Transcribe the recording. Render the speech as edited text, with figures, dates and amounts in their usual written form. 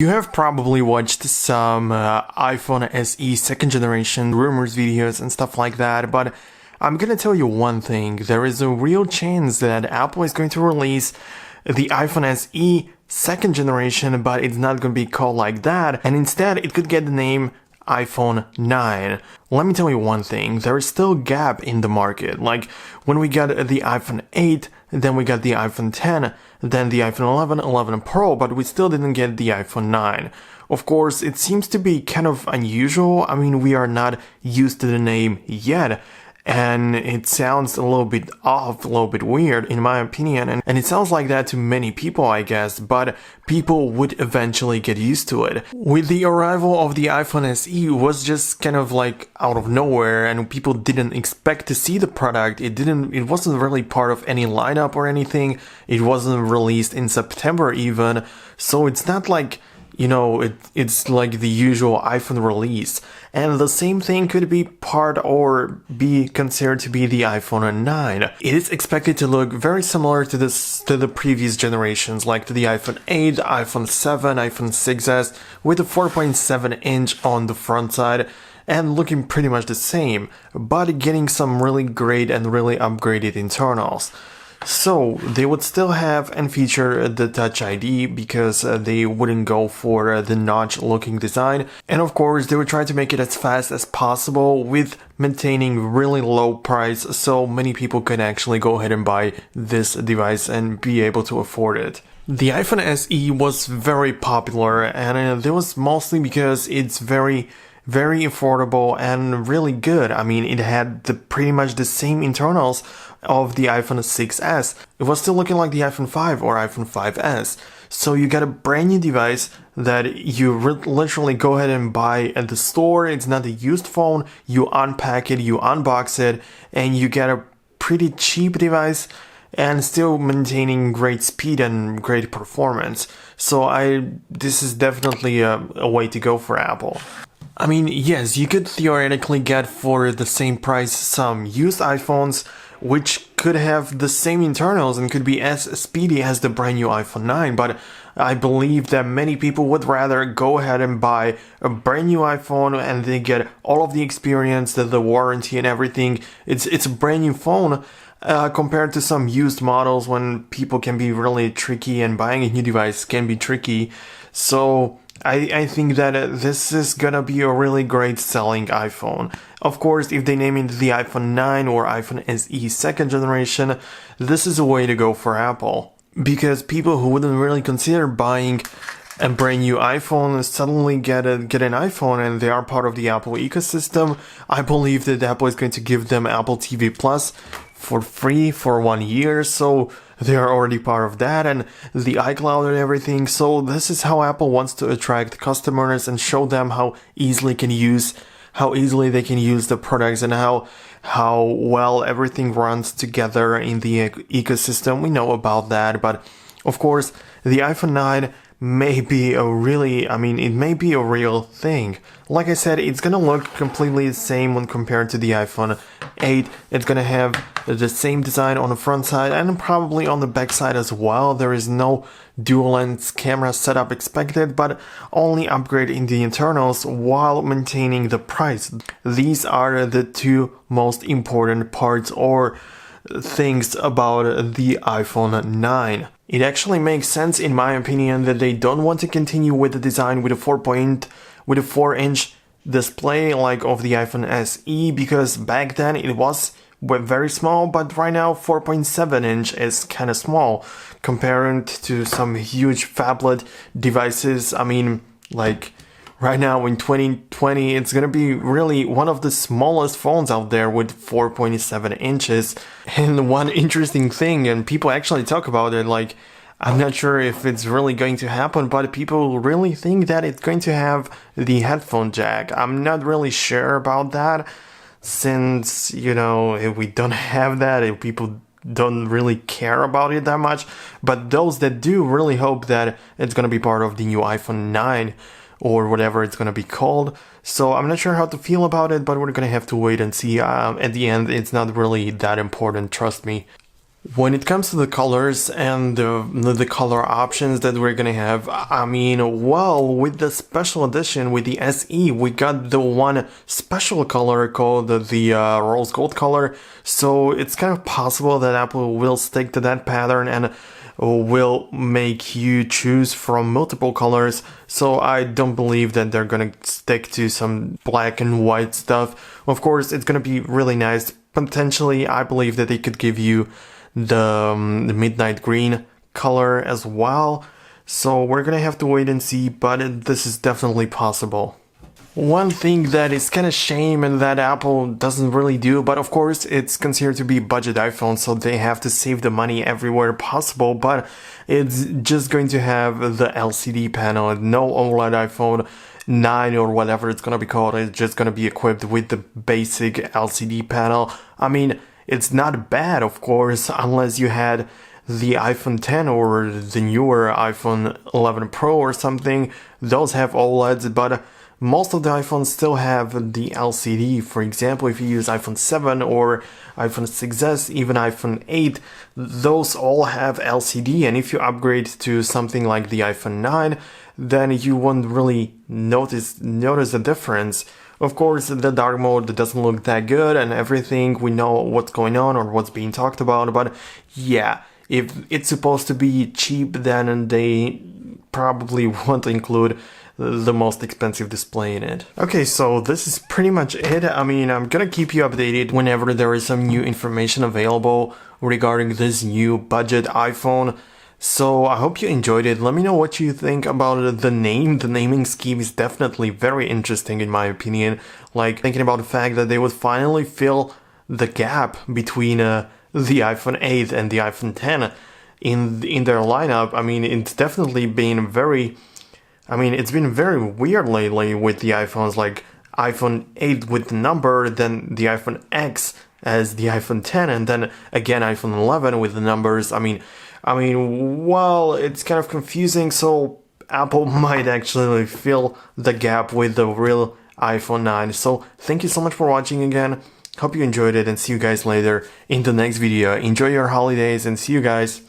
You have probably watched some iPhone SE second generation rumors videos and stuff like that, but I'm gonna tell you one thing. There is a real chance that Apple is going to release the iPhone SE second generation, but it's not gonna be called like that, and instead it could get the name iPhone 9. Let me tell you one thing, there is still a gap in the market. Like when we got the iPhone 8, then we got the iPhone 10, then the iPhone 11, 11 Pro, but we still didn't get the iPhone 9. Of course, it seems to be kind of unusual. I mean, we are not used to the name yet. And it sounds a little bit off, a little bit weird in my opinion, and it sounds like that to many people, I guess, but people would eventually get used to it. With the arrival of the iPhone SE, it was just kind of like out of nowhere, and people didn't expect to see the product. It wasn't really part of any lineup or anything. It wasn't released in September even, so it's not like, it's like the usual iPhone release. And the same thing could be part or be considered to be the iPhone 9. It is expected to look very similar to the previous generations, like to the iPhone 8, iPhone 7, iPhone 6s, with a 4.7 inch on the front side, and looking pretty much the same, but getting some really great and really upgraded internals. So they would still have and feature the Touch ID because they wouldn't go for the notch looking design, and of course they would try to make it as fast as possible with maintaining really low price so many people can actually go ahead and buy this device and be able to afford it. The iPhone SE was very popular, and it was mostly because it's very affordable and really good. I mean, it had pretty much the same internals of the iPhone 6s. It was still looking like the iPhone 5 or iPhone 5s. So you got a brand new device that you literally go ahead and buy at the store. It's not a used phone. You unpack it, you unbox it, and you get a pretty cheap device and still maintaining great speed and great performance. So this is definitely a way to go for Apple. I mean, yes, you could theoretically get for the same price some used iPhones, which could have the same internals and could be as speedy as the brand new iPhone 9, but I believe that many people would rather go ahead and buy a brand new iPhone and they get all of the experience, the warranty and everything. It's a brand new phone compared to some used models when people can be really tricky and buying a new device can be tricky. So I think that this is gonna be a really great selling iPhone. Of course, if they name it the iPhone 9 or iPhone SE second generation, this is a way to go for Apple. Because people who wouldn't really consider buying a brand new iPhone suddenly get an iPhone and they are part of the Apple ecosystem. I believe that Apple is going to give them Apple TV Plus for free for 1 year, so they are already part of that, and the iCloud and everything. So this is how Apple wants to attract customers and show them how easily they can use the products and how well everything runs together in the ecosystem. We know about that, but of course the iPhone 9 may be it may be a real thing. Like I said, it's gonna look completely the same when compared to the iPhone 8. It's gonna have the same design on the front side and probably on the back side as well. There is no dual lens camera setup expected, but only upgrade in the internals while maintaining the price. These are the two most important parts or things about the iPhone 9. It actually makes sense in my opinion that they don't want to continue with the design with a 4-inch display like of the iPhone SE, because back then it was very small, but right now 4.7 inch is kind of small compared to some huge phablet devices. I mean, like right now in 2020, it's gonna be really one of the smallest phones out there with 4.7 inches. And one interesting thing, and people actually talk about it, like, I'm not sure if it's really going to happen, but people really think that it's going to have the headphone jack. I'm not really sure about that, since, if we don't have that, if people don't really care about it that much. But those that do really hope that it's gonna be part of the new iPhone 9 or whatever it's gonna be called. So I'm not sure how to feel about it, but we're gonna have to wait and see. At the end, it's not really that important, trust me. When it comes to the colors and the color options that we're gonna have, I mean, well, with the special edition, with the SE, we got the one special color called the rose gold color, so it's kind of possible that Apple will stick to that pattern and will make you choose from multiple colors, so I don't believe that they're gonna stick to some black and white stuff. Of course, it's gonna be really nice. Potentially, I believe that they could give you the midnight green color as well, so we're gonna have to wait and see, but this is definitely possible. One thing that is kind of shame and that Apple doesn't really do, but of course it's considered to be budget iPhone, so they have to save the money everywhere possible, but it's just going to have the LCD panel, no OLED iPhone 9 or whatever it's gonna be called. It's just gonna be equipped with the basic LCD panel. I mean, it's not bad, of course, unless you had the iPhone 10 or the newer iPhone 11 Pro or something. Those have OLEDs, but most of the iPhones still have the LCD. For example, if you use iPhone 7 or iPhone 6s, even iPhone 8, those all have LCD, and if you upgrade to something like the iPhone 9, then you won't really notice a difference. Of course, the dark mode doesn't look that good and everything, we know what's going on or what's being talked about, but yeah, if it's supposed to be cheap, then they probably won't include the most expensive display in it. Okay, so this is pretty much it. I mean, I'm gonna keep you updated whenever there is some new information available regarding this new budget iPhone. So I hope you enjoyed it. Let me know what you think about the name. The naming scheme is definitely very interesting in my opinion. Like thinking about the fact that they would finally fill the gap between the iPhone 8 and the iPhone 10 in their lineup. I mean, it's definitely been it's been very weird lately with the iPhones, like iPhone 8 with the number, then the iPhone X as the iPhone 10, and then again iPhone 11 with the numbers. Well, it's kind of confusing, so Apple might actually fill the gap with the real iPhone 9. So thank you so much for watching again. Hope you enjoyed it and see you guys later in the next video. Enjoy your holidays and see you guys.